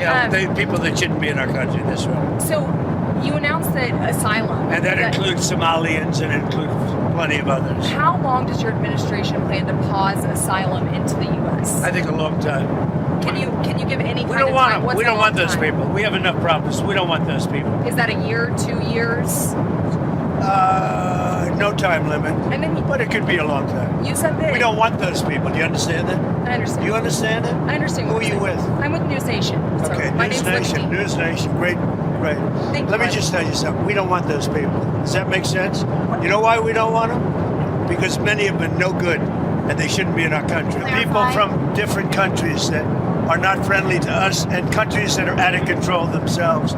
Yeah, people that shouldn't be in our country, that's right. So you announced that asylum. And that includes Somalians and includes plenty of others. How long does your administration plan to pause asylum into the U.S.? I think a long time. Can you give any kind of time? We don't want them. We don't want those time? people. We have enough problems. We don't want those people. Is that a year, 2 years? No time limit. And then but it could be a long time. You said that. We don't want those people. Do you understand that? I understand. You understand it? I understand. Who are you with? I'm with News Nation. So Okay, my News name's Nation. Lindsay. News Nation. Great. Thank Let you. me just tell you something. We don't want those people. Does that make sense? You know why we don't want them? Because many have been no good, and they shouldn't be in our country. People from different countries that are not friendly to us, and countries that are out of control themselves.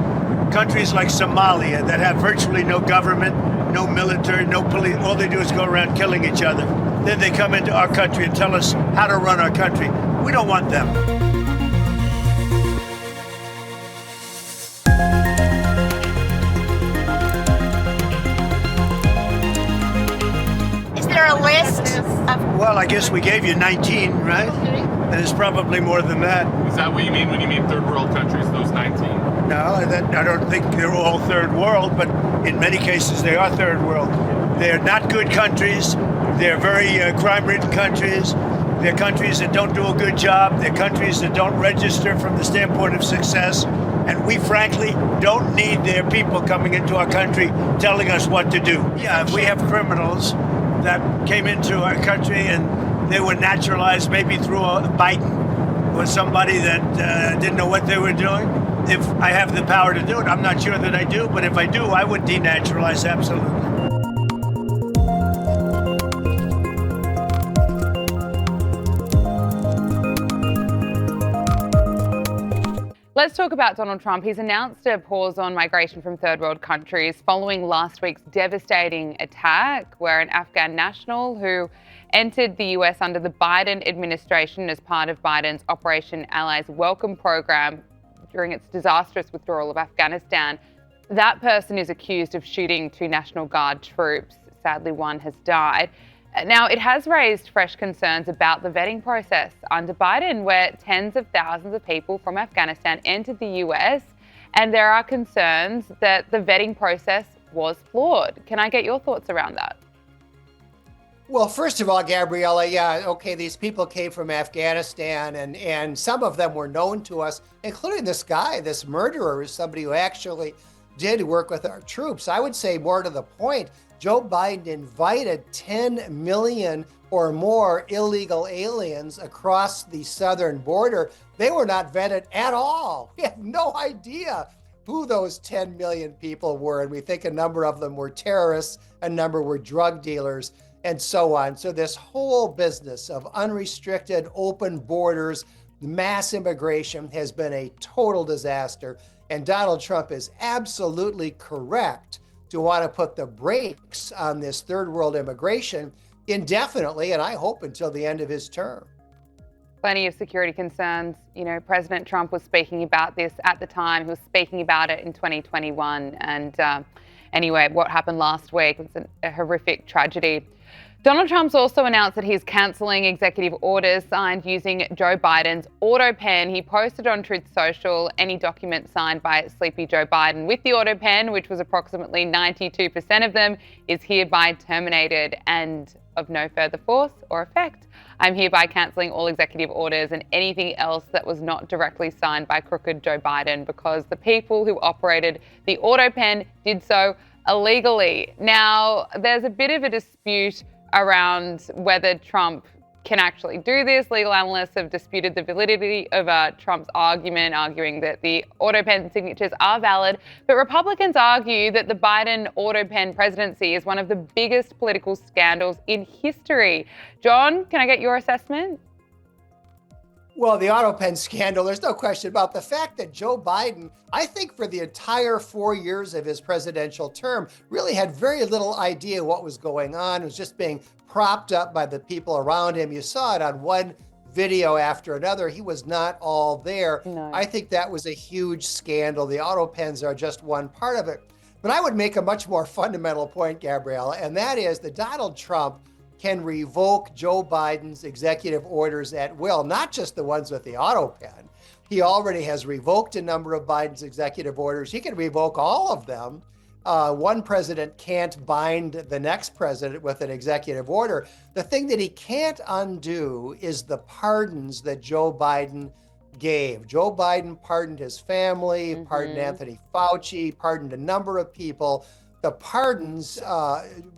Countries like Somalia that have virtually no government, no military, no police. All they do is go around killing each other. Then they come into our country and tell us how to run our country. We don't want them. Is there a list of... Well, I guess we gave you 19, right? And there's probably more than that. Is that what you mean when you mean third world countries, those 19? No, I don't think they're all third world, but in many cases they are third world. They're not good countries. They're very crime-ridden countries. They're countries that don't do a good job. They're countries that don't register from the standpoint of success. And we, frankly, don't need their people coming into our country telling us what to do. Yeah, if we have criminals that came into our country and they were naturalized maybe through a Biden or somebody that didn't know what they were doing. If I have the power to do it, I'm not sure that I do, but if I do, I would denaturalize absolutely. Let's talk about Donald Trump. He's announced a pause on migration from third world countries following last week's devastating attack where an Afghan national who entered the US under the Biden administration as part of Biden's Operation Allies Welcome program during its disastrous withdrawal of Afghanistan. That person is accused of shooting 2 National Guard troops. Sadly, one has died. Now, it has raised fresh concerns about the vetting process under Biden, where tens of thousands of people from Afghanistan entered the US, and there are concerns that the vetting process was flawed. Can I get your thoughts around that? Well, first of all, Gabriella, yeah, okay, these people came from Afghanistan, and some of them were known to us, including this guy, this murderer, is somebody who actually did work with our troops. I would say more to the point, Joe Biden invited 10 million or more illegal aliens across the southern border. They were not vetted at all. We have no idea who those 10 million people were, and we think a number of them were terrorists, a number were drug dealers, and so on. So this whole business of unrestricted open borders, mass immigration has been a total disaster. And Donald Trump is absolutely correct to want to put the brakes on this third world immigration indefinitely, and I hope until the end of his term. Plenty of security concerns. You know, President Trump was speaking about this at the time. He was speaking about it in 2021. And anyway, what happened last week was a horrific tragedy. Donald Trump's also announced that he's cancelling executive orders signed using Joe Biden's autopen. He posted on Truth Social any document signed by Sleepy Joe Biden with the autopen, which was approximately 92% of them, is hereby terminated and of no further force or effect. I'm hereby cancelling all executive orders and anything else that was not directly signed by crooked Joe Biden because the people who operated the autopen did so illegally. Now, there's a bit of a dispute around whether Trump can actually do this. Legal analysts have disputed the validity of Trump's argument, arguing that the autopen signatures are valid. But Republicans argue that the Biden autopen presidency is one of the biggest political scandals in history. John, can I get your assessment? Well, the autopen scandal, there's no question about the fact that Joe Biden, I think for the entire 4 years of his presidential term, really had very little idea what was going on. It was just being propped up by the people around him. You saw it on one video after another. He was not all there. No. I think that was a huge scandal. The autopens are just one part of it. But I would make a much more fundamental point, Gabriella, and that is that Donald Trump can revoke Joe Biden's executive orders at will, not just the ones with the autopen. He already has revoked a number of Biden's executive orders. He can revoke all of them. One president can't bind the next president with an executive order. The thing that he can't undo is the pardons that Joe Biden gave. Joe Biden pardoned his family, pardoned Anthony Fauci, pardoned a number of people. The pardons,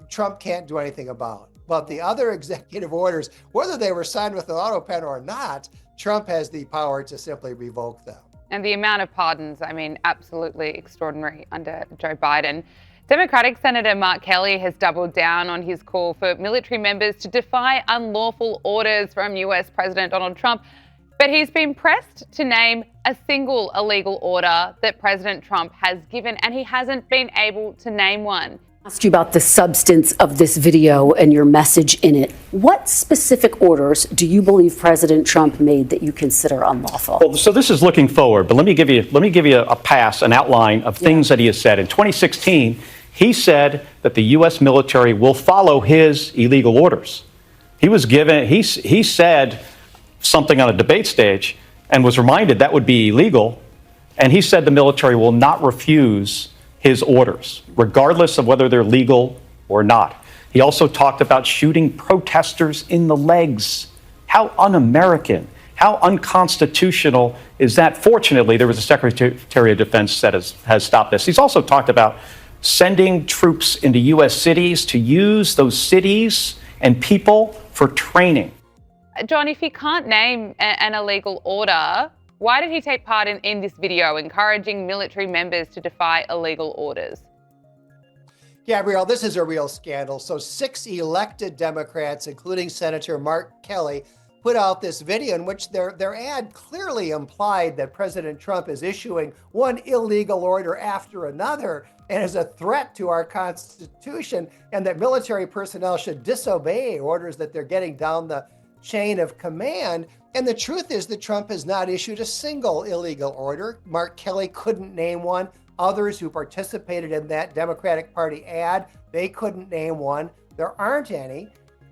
Trump can't do anything about. But the other executive orders, whether they were signed with an autopen or not, Trump has the power to simply revoke them. And the amount of pardons, I mean, absolutely extraordinary under Joe Biden. Democratic Senator Mark Kelly has doubled down on his call for military members to defy unlawful orders from US President Donald Trump. But he's been pressed to name a single illegal order that President Trump has given, and he hasn't been able to name one. Asked you about the substance of this video and your message in it. What specific orders do you believe President Trump made that you consider unlawful? Well, so this is looking forward, but let me give you a pass, an outline of things that he has said. In 2016, he said that the U.S. military will follow his illegal orders. He said something on a debate stage and was reminded that would be illegal, and he said the military will not refuse his orders, regardless of whether they're legal or not. He also talked about shooting protesters in the legs. How un-American, how unconstitutional is that? Fortunately, there was a Secretary of Defense that has stopped this. He's also talked about sending troops into U.S. cities to use those cities and people for training. John, if he can't name an illegal order, why did he take part in this video encouraging military members to defy illegal orders? Gabrielle, this is a real scandal. So 6 elected Democrats, including Senator Mark Kelly, put out this video in which their ad clearly implied that President Trump is issuing one illegal order after another and is a threat to our Constitution, and that military personnel should disobey orders that they're getting down the chain of command. And the truth is that Trump has not issued a single illegal order. Mark Kelly couldn't name one. Others who participated in that Democratic Party ad, they couldn't name one. There aren't any.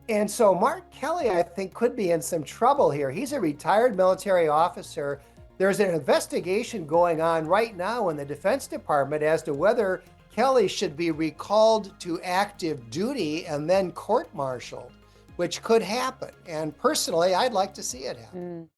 And so Mark Kelly, I think, could be in some trouble here. He's a retired military officer. There's an investigation going on right now in the Defense Department as to whether Kelly should be recalled to active duty and then court-martialed, which could happen. And personally, I'd like to see it happen.